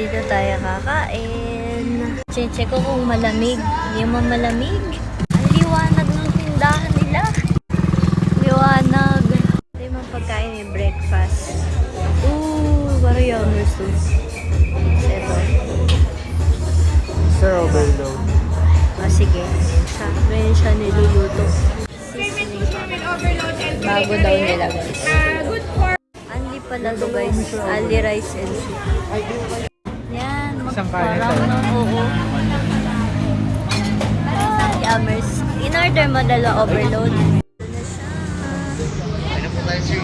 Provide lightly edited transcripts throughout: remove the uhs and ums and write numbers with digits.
Dito tayo kakain. Check ko kung malamig. Hindi mo malamig. Ang liwanag ng tindahan nila. Liwanag. Ito yung mga pagkain may breakfast. Ooh, parang youngers too. Ito. Sir Overload. Sige. Ngayon siya niluluto. Bago daw nila guys. Anli pala to guys. Anli rice and soup. Yan. Isang kanin Parang oo. Yummers. In-order mo dalawa overload. Ano po tayo, sir?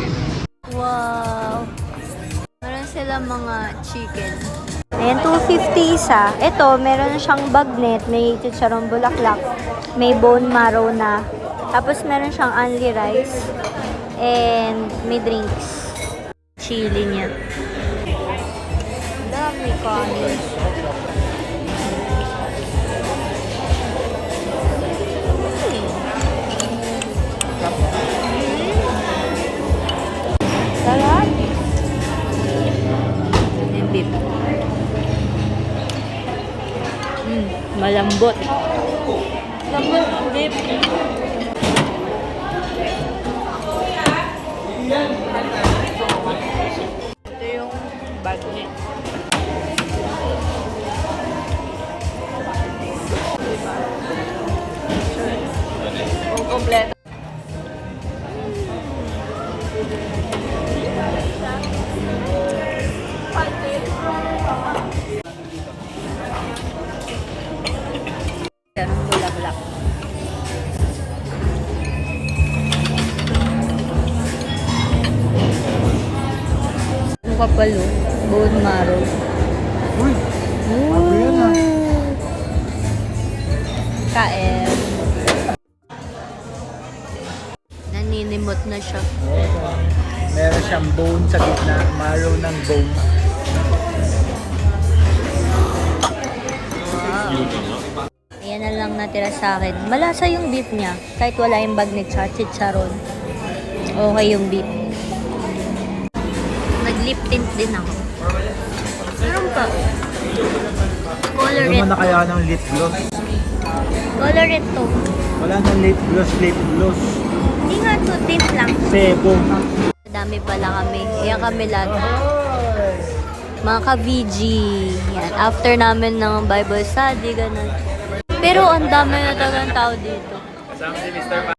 Wow. Meron silang mga chicken. Ayan, 250 isa. Ito, meron siyang bagnet, may chicharong bulaklak, may bone marrow na. Tapos meron siyang only rice, and may drinks. Chili niya. Dami kanin. Sarap. Yung beef. Malambot. Lambot beef. Ito yung bagnet. Kung kompleto. Ganun bulaklak. Ang kapalo. Bone marrow. Uy! Bago yan ah. Kain. Naninimot na siya. Meron siyang bone sa gitna. Marrow ng bone. Ayan na lang natira sa akin. Malasa yung beef niya. Kahit wala yung bagnet sa chicharon. Okay yung beef. Nag-lip tint din ako. Meron pa. Color Ano it. na kaya ng lip gloss? Color it to. Wala nang lip gloss, lip gloss. Hindi nga to. Tint lang. Sebo. Dami pala kami. Ayan kami lahat. Mga ka-VG. Yan. After namin ng Bible study, ganun. Pero ang dami na talagang tao dito. Kasama si Mr.